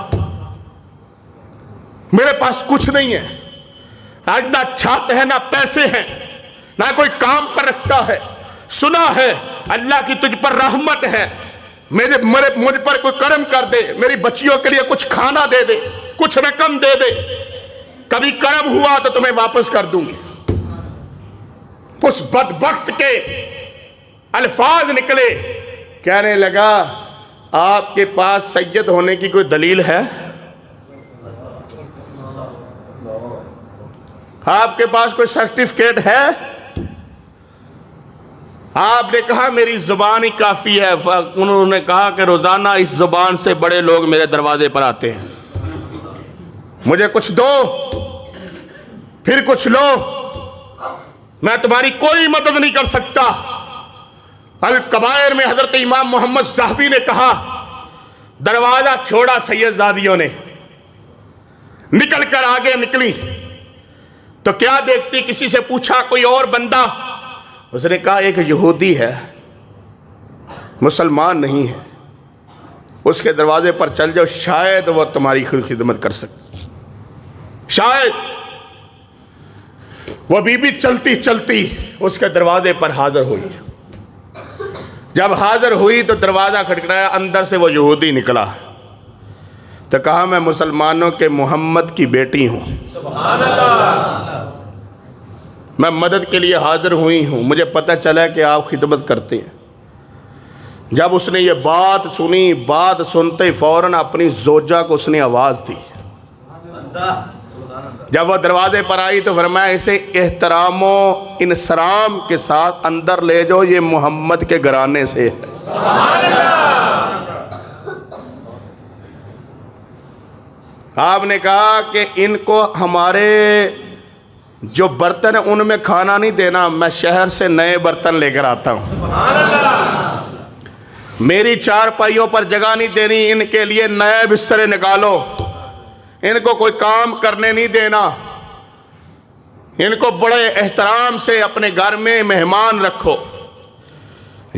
میرے پاس کچھ نہیں ہے، آج نہ چھت ہے نہ پیسے ہیں نہ کوئی کام پر رکھتا ہے. سنا ہے اللہ کی تجھ پر رحمت ہے، مجھ پر کوئی کرم کر دے، میری بچیوں کے لیے کچھ کھانا دے دے، کچھ رقم دے دے، کبھی کرم ہوا تو تمہیں واپس کر دوں گی. اس بدبخت کے الفاظ نکلے. کہنے لگا آپ کے پاس سید ہونے کی کوئی دلیل ہے؟ آپ کے پاس کوئی سرٹیفکیٹ ہے؟ آپ نے کہا میری زبان ہی کافی ہے. انہوں نے کہا کہ روزانہ اس زبان سے بڑے لوگ میرے دروازے پر آتے ہیں، مجھے کچھ دو پھر کچھ لو، میں تمہاری کوئی مدد نہیں کر سکتا. الکبائر میں حضرت امام محمد زاہبی نے کہا دروازہ چھوڑا. سید زادیوں نے نکل کر آگے نکلی تو کیا دیکھتی؟ کسی سے پوچھا کوئی اور بندہ؟ اس نے کہا ایک یہودی ہے مسلمان نہیں ہے، اس کے دروازے پر چل جاؤ شاید وہ تمہاری خدمت کر سکے. شاید وہ بی بی چلتی چلتی اس کے دروازے پر حاضر ہوئی. جب حاضر ہوئی تو دروازہ کھٹکھٹایا، اندر سے وہ یہودی نکلا تو کہا میں مسلمانوں کے محمد کی بیٹی ہوں. میں مدد کے لیے حاضر ہوئی ہوں، مجھے پتہ چلا کہ آپ خدمت کرتے ہیں۔ جب اس نے یہ بات سنی، بات سنتے فوراً اپنی زوجہ کو اس نے آواز دی۔ جب وہ دروازے پر آئی تو فرمایا اسے احترام و انصرام کے ساتھ اندر لے جاؤ، یہ محمد کے گھرانے سے ہے۔ آپ نے کہا کہ ان کو ہمارے جو برتن ہیں ان میں کھانا نہیں دینا، میں شہر سے نئے برتن لے کر آتا ہوں۔ میری چارپائیوں پر جگہ نہیں دینی، ان کے لیے نئے بسترے نکالو، ان کو کوئی کام کرنے نہیں دینا، ان کو بڑے احترام سے اپنے گھر میں مہمان رکھو۔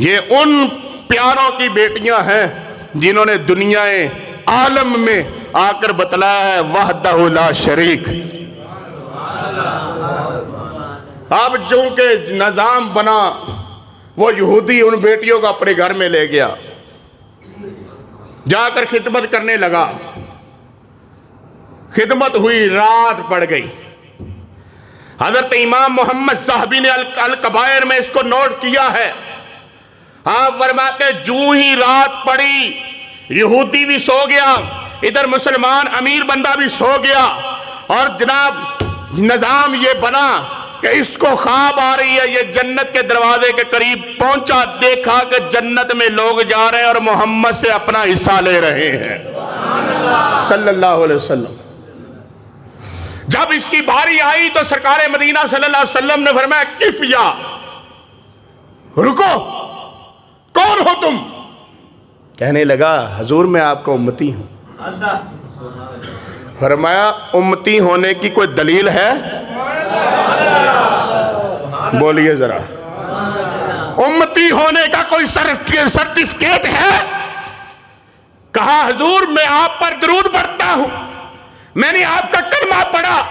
یہ ان پیاروں کی بیٹیاں ہیں جنہوں نے دنیا عالم میں آ کر بتلایا ہے وحدہ لا شریک۔ اب چونکہ نظام بنا، وہ یہودی ان بیٹیوں کو اپنے گھر میں لے گیا، جا کر خدمت کرنے لگا۔ خدمت ہوئی، رات پڑ گئی۔ حضرت امام محمد صاحبی نے الکبائر میں اس کو نوٹ کیا ہے۔ آپ فرماتے جو ہی رات پڑی، یہودی بھی سو گیا، ادھر مسلمان امیر بندہ بھی سو گیا، اور جناب نظام یہ بنا کہ اس کو خواب آ رہی ہے، یہ جنت کے دروازے کے قریب پہنچا، دیکھا کہ جنت میں لوگ جا رہے ہیں اور محمد سے اپنا حصہ لے رہے ہیں صلی اللہ علیہ وسلم۔ جب اس کی باری آئی تو سرکار مدینہ صلی اللہ علیہ وسلم نے فرمایا کف یا، رکو، کون ہو تم؟ کہنے لگا حضور میں آپ کا امتی ہوں۔ فرمایا امتی ہونے کی کوئی دلیل ہے؟ بولیے ذرا، امتی ہونے کا کوئی سرٹیفکیٹ ہے؟ کہا حضور میں آپ پر درود پڑھتا ہوں، میں نے آپ کا کلمہ پڑھا،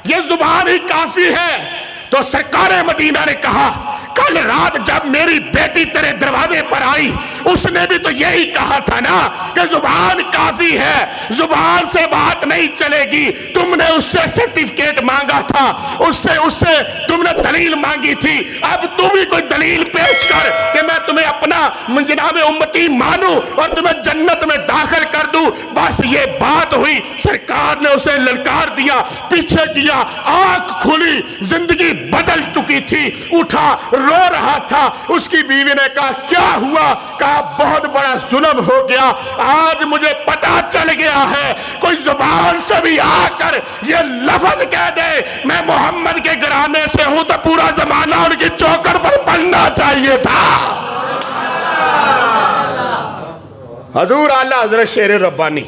یہ زبان ہی کافی ہے۔ تو سرکار مدینہ نے کہا کل رات جب میری بیٹی تیرے دروازے پر آئی، اس نے بھی تو یہی کہا تھا نا کہ زبان کافی ہے، زبان سے بات نہیں چلے گی۔ تم نے اس سے سرٹیفکیٹ مانگا تھا، اس سے تم نے دلیل مانگی تھی، اب تم ہی کوئی دلیل پیش کر کہ میں تمہیں اپنا جناب امتی مانوں اور تمہیں جنت میں داخل کر دوں۔ بس یہ بات ہوئی، سرکار نے اسے للکار دیا، پیچھے کیا، آنکھ کھلی، زندگی بدل چکی تھی، اٹھا، رو رہا تھا۔ اس کی بیوی نے کہا کیا ہوا؟ کہا بہت بڑا ظلم ہو گیا، آج مجھے پتا چل گیا ہے، کوئی زبان سے بھی آ کر یہ لفظ کہہ دے میں محمد کے گھرانے سے ہوں تو پورا زمانہ ان کی چوکر پر پڑنا چاہیے تھا۔ حضور اعلیٰ حضرت شیر ربانی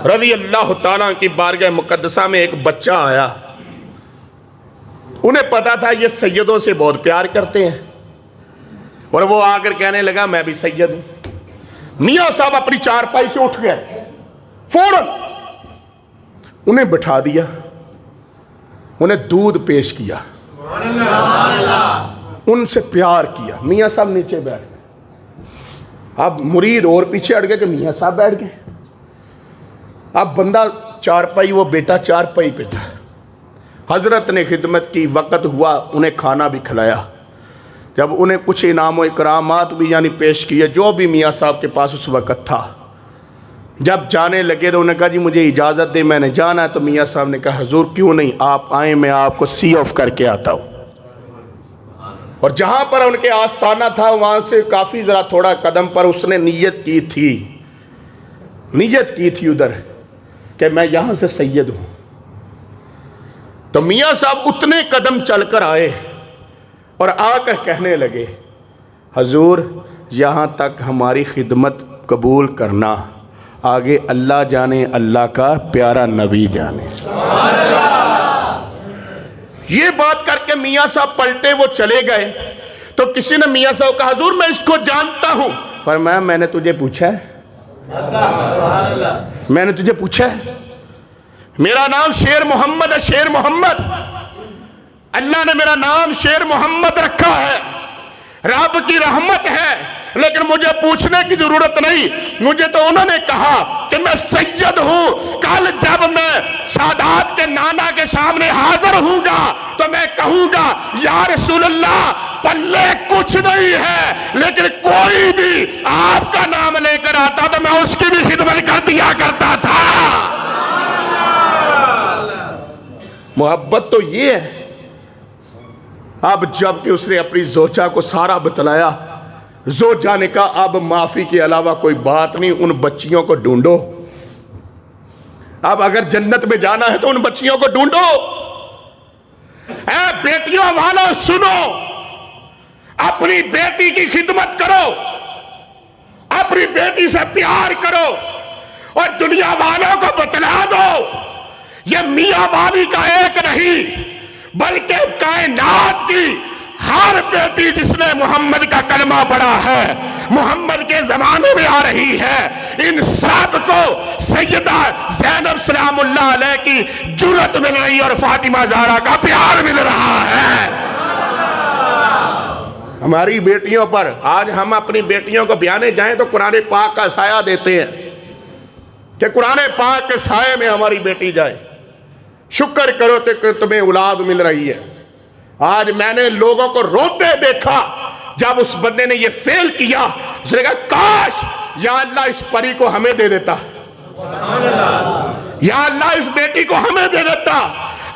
رضی اللہ تعالیٰ کی بارگاہ مقدسہ میں ایک بچہ آیا، انہیں پتا تھا یہ سیدوں سے بہت پیار کرتے ہیں، اور وہ آ کر کہنے لگا میں بھی سید ہوں۔ میاں صاحب اپنی چارپائی سے اٹھ گئے، فوراً انہیں بٹھا دیا، انہیں دودھ پیش کیا، ان سے پیار کیا۔ میاں صاحب نیچے بیٹھ گئے، اب مرید اور پیچھے ہٹ گئے کہ میاں صاحب بیٹھ گئے۔ اب بندہ چارپائی، وہ بیٹا چارپائی پہ تھا، حضرت نے خدمت کی، وقت ہوا، انہیں کھانا بھی کھلایا، جب انہیں کچھ انعام و اکرامات بھی یعنی پیش کیے جو بھی میاں صاحب کے پاس اس وقت تھا۔ جب جانے لگے تو انہیں کہا جی مجھے اجازت دے، میں نے جانا ہے۔ تو میاں صاحب نے کہا حضور کیوں نہیں، آپ آئیں، میں آپ کو سی آف کر کے آتا ہوں۔ اور جہاں پر ان کے آستانہ تھا وہاں سے کافی ذرا تھوڑا قدم پر اس نے نیت کی تھی ادھر کہ میں یہاں سے سید ہوں۔ تو میاں صاحب اتنے قدم چل کر آئے اور آ کر کہنے لگے حضور یہاں تک ہماری خدمت قبول کرنا، آگے اللہ جانے، اللہ کا پیارا نبی جانے۔ یہ بات کر کے میاں صاحب پلٹے، وہ چلے گئے۔ تو کسی نے میاں صاحب کہا حضور میں اس کو جانتا ہوں۔ فرمایا میں نے تجھے پوچھا ہے، میں نے تجھے پوچھا ہے، میرا نام شیر محمد ہے، شیر محمد، اللہ نے میرا نام شیر محمد رکھا ہے۔ رب کی رحمت ہے، لیکن مجھے پوچھنے کی ضرورت نہیں. مجھے تو انہوں نے کہا کہ میں سید ہوں. کل جب میں سادات کے نانا کے سامنے حاضر ہوں گا تو میں کہوں گا یا رسول اللہ پلے کچھ نہیں ہے، لیکن کوئی بھی آپ کا نام لے کر آتا تو میں اس کی بھی خدمت کر دیا کرتا تھا. محبت تو یہ ہے. اب جب کہ اس نے اپنی زوجہ کو سارا بتلایا، زوجہ نے کہا اب معافی کے علاوہ کوئی بات نہیں، ان بچیوں کو ڈھونڈو. اب اگر جنت میں جانا ہے تو ان بچیوں کو ڈھونڈو. اے بیٹیوں والوں سنو، اپنی بیٹی کی خدمت کرو، اپنی بیٹی سے پیار کرو، اور دنیا والوں کو بتلا دو یہ میاں والی کا ایک نہیں بلکہ کائنات کی ہر بیٹی جس نے محمد کا کلمہ پڑھا ہے، محمد کے زمانے میں آ رہی ہے، ان سب کو سیدہ زینب سلام اللہ علیہ کی جرأت مل رہی اور فاطمہ زہرا کا پیار مل رہا ہے. ہماری بیٹیوں پر آج ہم اپنی بیٹیوں کو بیانے جائیں تو قرآن پاک کا سایہ دیتے ہیں کہ قرآن پاک کے سائے میں ہماری بیٹی جائے. شکر کرو کہ تمہیں اولاد مل رہی ہے. آج میں نے لوگوں کو روتے دیکھا جب اس بندے نے یہ فیل کیا. اس نے کہا کاش یا اللہ اس پری کو ہمیں دے دیتا، یا اللہ اس بیٹی کو ہمیں دے دیتا.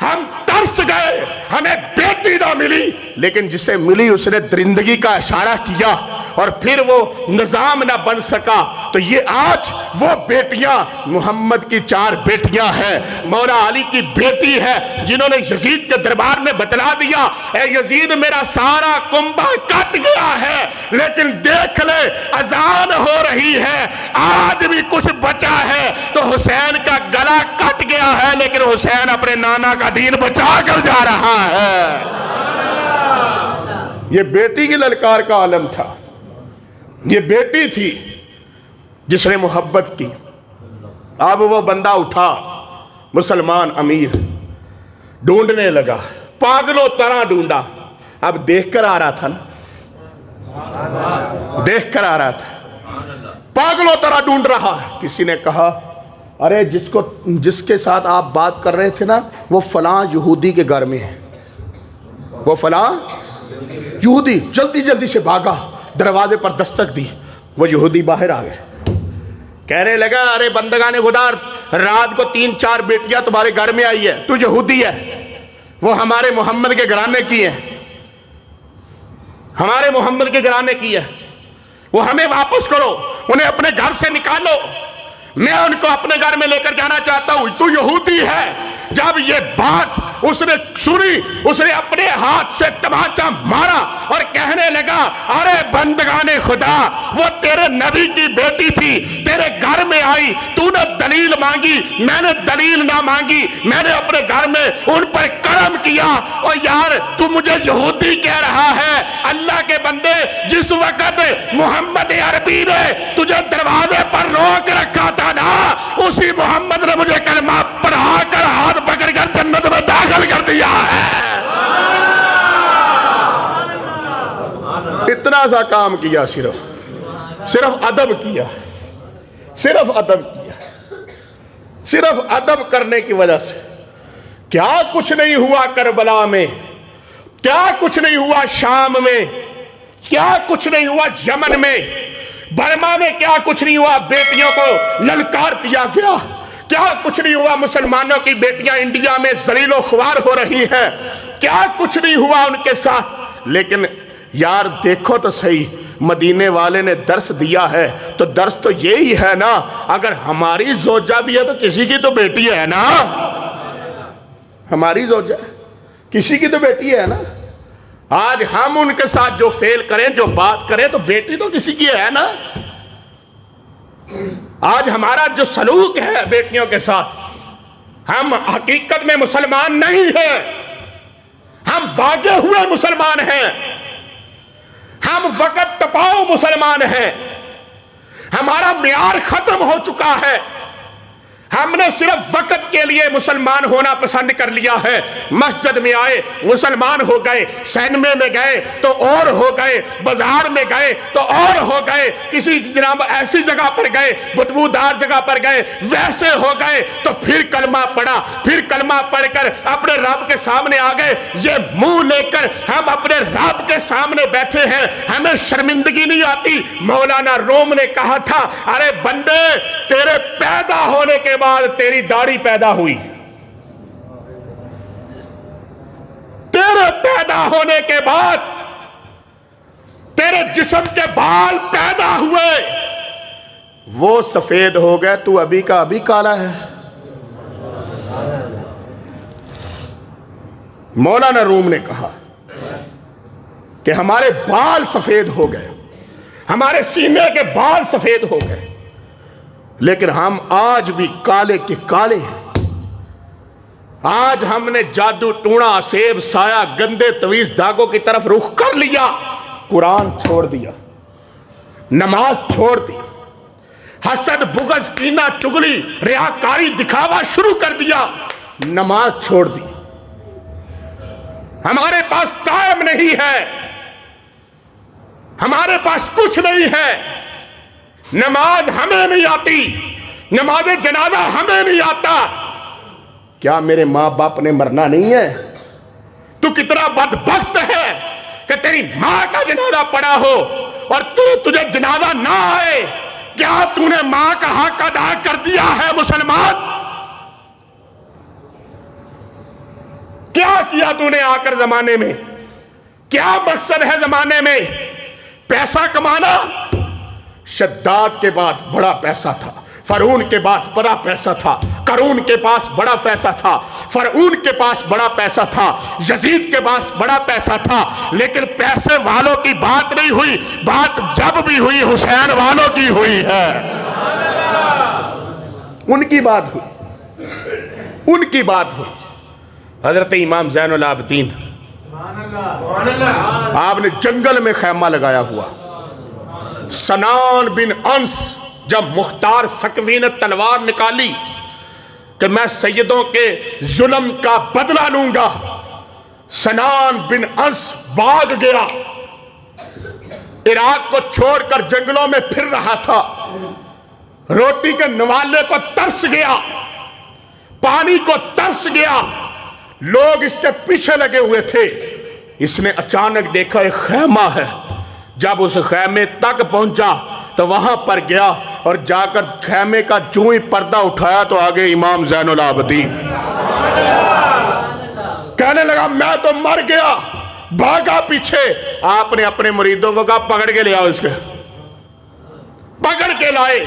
ہم ترس گئے، ہمیں بیٹی نہ ملی، لیکن جسے ملی اس نے درندگی کا اشارہ کیا اور پھر وہ نظام نہ بن سکا. تو یہ آج وہ بیٹیاں محمد کی 4 بیٹیاں ہیں. مولا علی کی بیٹی ہے جنہوں نے یزید کے دربار میں بتلا دیا اے یزید میرا سارا کنبہ کٹ گیا ہے، لیکن دیکھ لے اذان ہو رہی ہے، آج بھی کچھ بچا ہے. تو حسین کا گلا کٹ گیا ہے لیکن حسین اپنے نانا کا دین بچا کر جا رہا ہے. یہ بیٹی کی للکار کا عالم تھا. یہ بیٹی تھی جس نے محبت کی. اب وہ بندہ اٹھا مسلمان امیر، ڈھونڈنے لگا، پاگلوں طرح ڈھونڈا. اب دیکھ کر آ رہا تھا نا، دیکھ کر آ رہا تھا، پاگلوں طرح ڈھونڈ رہا. کسی نے کہا ارے جس کے ساتھ آپ بات کر رہے تھے نا وہ فلاں یہودی کے گھر میں ہے، وہ فلاں یہودی. جلدی جلدی سے بھاگا، دروازے پر دستک دی. وہ یہودی باہر آ گئے، کہنے لگا ارے بندگان خدا رات کو 3-4 بیٹیاں تمہارے گھر میں آئی ہے، تو یہودی ہے، وہ ہمارے محمد کے گھرانے کی ہے، ہمارے محمد کے گھرانے کی ہے، وہ ہمیں واپس کرو، انہیں اپنے گھر سے نکالو، میں ان کو اپنے گھر میں لے کر جانا چاہتا ہوں. تو یہودی ہے. جب یہ بات اس نے سنی اس نے اپنے ہاتھ سے تمانچہ مارا اور کہنے لگا ارے بندگان خدا وہ تیرے نبی کی بیٹی تھی، تیرے گھر میں آئی، تو نے دلیل مانگی، میں نے دلیل نہ مانگی، میں نے اپنے گھر میں ان پر کرم کیا. اور یار تو مجھے یہودی کہہ رہا ہے. اللہ کے بندے جس وقت محمد عربی نے تجھے دروازے پر روک رکھا تھا نا، اسی محمد نے مجھے کلمہ پڑھا کر ہاتھ پکڑ کر جنت میں داخل کر دیا ہے. اتنا سا کام کیا، صرف ادب کیا، صرف ادب کیا، صرف ادب کرنے کی وجہ سے. کیا کچھ نہیں ہوا کربلا میں، کیا کچھ نہیں ہوا شام میں، کیا کچھ نہیں ہوا یمن میں، برما میں کیا کچھ نہیں ہوا، بیٹیوں کو للکار دیا گیا. کیا کچھ نہیں ہوا، مسلمانوں کی بیٹیاں انڈیا میں ذلیل و خوار ہو رہی ہیں. کیا کچھ نہیں ہوا ان کے ساتھ. لیکن یار دیکھو تو صحیح، مدینے والے نے درس دیا ہے تو درس تو یہی ہے نا، اگر ہماری زوجہ بھی ہے تو کسی کی تو بیٹی ہے نا. ہماری زوجہ کسی کی تو بیٹی ہے نا. آج ہم ان کے ساتھ جو فیل کریں، جو بات کریں، تو بیٹی تو کسی کی ہے نا. آج ہمارا جو سلوک ہے بیٹیوں کے ساتھ، ہم حقیقت میں مسلمان نہیں ہیں، ہم باغے ہوئے مسلمان ہیں، ہم وقت ٹپاؤ مسلمان ہیں. ہمارا معیار ختم ہو چکا ہے، ہم نے صرف وقت کے لیے مسلمان ہونا پسند کر لیا ہے. مسجد میں آئے مسلمان ہو گئے, سینمے میں گئے تو اور ہو گئے, بازار میں گئے تو اور ہو گئے, کسی جناب ایسی جگہ پر گئے, بدبودار جگہ پر گئے, ویسے ہو گئے تو پھر کلمہ پڑھا, پھر کلمہ پڑھ کر اپنے رب کے سامنے آ گئے. یہ منہ لے کر ہم اپنے رب کے سامنے بیٹھے ہیں, ہمیں شرمندگی نہیں آتی. مولانا روم نے کہا تھا, ارے بندے تیرے پیدا ہونے کے بعد تیری داڑھی پیدا ہوئی, تیرے پیدا ہونے کے بعد تیرے جسم کے بال پیدا ہوئے, وہ سفید ہو گئے, تو ابھی کا ابھی کالا ہے. مولانا روم نے کہا کہ ہمارے بال سفید ہو گئے, ہمارے سینے کے بال سفید ہو گئے, لیکن ہم آج بھی کالے کے کالے ہیں. آج ہم نے جادو ٹونا سیب سایہ گندے طویز داغوں کی طرف رخ کر لیا, قرآن چھوڑ دیا, نماز چھوڑ دی, حسد بغض کینہ چغلی ریاکاری دکھاوا شروع کر دیا, نماز چھوڑ دی. ہمارے پاس ٹائم نہیں ہے, ہمارے پاس کچھ نہیں ہے, نماز ہمیں نہیں آتی, نماز جنازہ ہمیں نہیں آتا. کیا میرے ماں باپ نے مرنا نہیں ہے؟ تو کتنا بدبخت ہے کہ تیری ماں کا جنازہ پڑا ہو اور تجھے جنازہ نہ آئے. کیا تو نے ماں کا حق ادا کر دیا ہے مسلمان؟ کیا کیا تو نے آ کر زمانے میں؟ کیا مقصد ہے زمانے میں؟ پیسہ کمانا؟ شداد کے بعد بڑا پیسہ تھا, فرعون کے بعد بڑا پیسہ تھا, قارون کے پاس بڑا پیسہ تھا, فرعون کے پاس بڑا پیسہ تھا, یزید کے پاس بڑا پیسہ تھا, لیکن پیسے والوں کی بات نہیں ہوئی. بات جب بھی ہوئی حسین والوں کی ہوئی ہے, ان کی بات ہوئی, ان کی بات ہوئی. حضرت امام زین العابدین آپ نے جنگل میں خیمہ لگایا ہوا. سنان بن انس جب مختار سکوی نے تلوار نکالی کہ میں سیدوں کے ظلم کا بدلہ لوں گا, سنان بن انس بھاگ گیا, عراق کو چھوڑ کر جنگلوں میں پھر رہا تھا. روٹی کے نوالے کو ترس گیا, پانی کو ترس گیا, لوگ اس کے پیچھے لگے ہوئے تھے. اس نے اچانک دیکھا ایک خیمہ ہے. جب اس خیمے تک پہنچا تو وہاں پر گیا اور جا کر خیمے کا جو ہی پردہ اٹھایا تو آگے امام زین العابدین. کہنے لگا میں تو مر گیا, بھاگا پیچھے. آپ نے اپنے مریدوں کو کہا پکڑ کے لے آؤ, اس کے پکڑ کے لائے.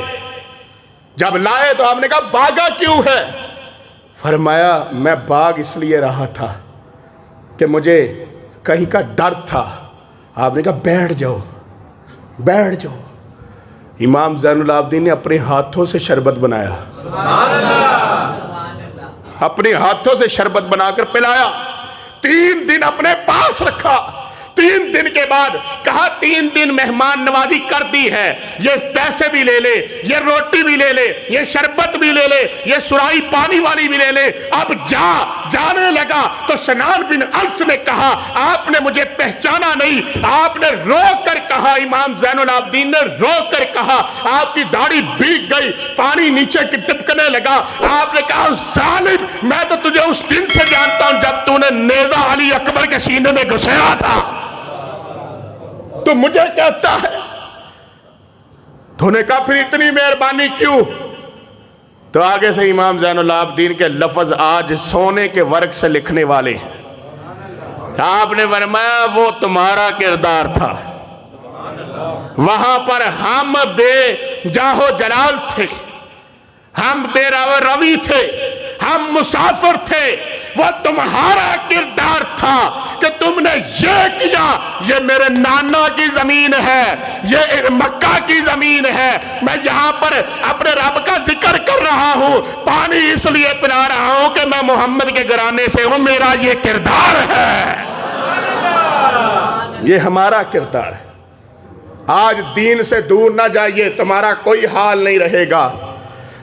جب لائے تو آپ نے کہا بھاگا کیوں ہے؟ فرمایا میں بھاگ اس لیے رہا تھا کہ مجھے کہیں کا ڈر تھا. آپ نے کہا بیٹھ جاؤ, بیٹھ جاؤ. امام زین العابدین نے اپنے ہاتھوں سے شربت بنایا, اپنے ہاتھوں سے شربت بنا کر پلایا. 3 دن اپنے پاس رکھا. 3 دن کے بعد کہا 3 دن مہمان نوازی کر دی ہے, یہ پیسے بھی لے لے, یہ روٹی بھی لے لے, یہ شربت بھی لے لے, یہ سرائی پانی والی بھی لے لے, اب جانے لگا. تو سنان بن انس نے کہا آپ نے مجھے پہچانا نہیں. آپ نے رو کر کہا, امام زین العابدین نے رو کر کہا, آپ کی داڑھی بھیگ گئی, پانی نیچے کی ٹپکنے لگا. آپ نے کہا ظالم میں تو تجھے اس دن سے جانتا ہوں جب تو نے نیزہ علی اکبر کے سینے میں گھسیا تھا, تو مجھے کہتا ہے. تو نے کہا پھر اتنی مہربانی کیوں؟ تو آگے سے امام زین العابدین کے لفظ آج سونے کے ورق سے لکھنے والے ہیں. آپ نے فرمایا وہ تمہارا کردار تھا, وہاں پر ہم بے جاہو جلال تھے, ہم بے روی تھے, ہم مسافر تھے. وہ تمہارا کردار تھا کہ تم نے یہ کیا. یہ میرے نانا کی زمین ہے, یہ مکہ کی زمین ہے, میں یہاں پر اپنے رب کا ذکر کر رہا ہوں, پانی اس لیے پلا رہا ہوں کہ میں محمد کے گھرانے سے ہوں, میرا یہ کردار ہے, یہ ہمارا کردار ہے. آج دین سے دور نہ جائیے, تمہارا کوئی حال نہیں رہے گا.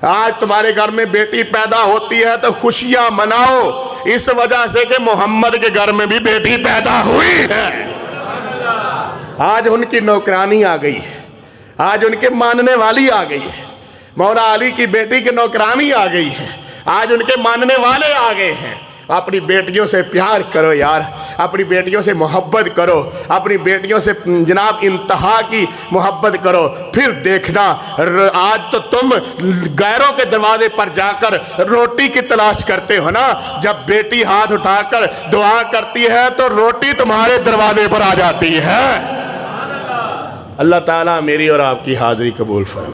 آج تمہارے گھر میں بیٹی پیدا ہوتی ہے تو خوشیاں مناؤ، اس وجہ سے کہ محمد کے گھر میں بھی بیٹی پیدا ہوئی ہے۔ آج ان کی نوکرانی آ گئی ہے، آج ان کے ماننے والی آ گئی ہے، مولا علی کی بیٹی کی نوکرانی آ گئی ہے، آج ان کے ماننے والے آ گئے ہیں۔ اپنی بیٹیوں سے پیار کرو یار، اپنی بیٹیوں سے محبت کرو، اپنی بیٹیوں سے جناب انتہا کی محبت کرو، پھر دیکھنا آج تو تم غیروں کے دروازے پر جا کر روٹی کی تلاش کرتے ہو نا، جب بیٹی ہاتھ اٹھا کر دعا کرتی ہے تو روٹی تمہارے دروازے پر آ جاتی ہے۔ اللہ تعالیٰ میری اور آپ کی حاضری قبول فرمائے۔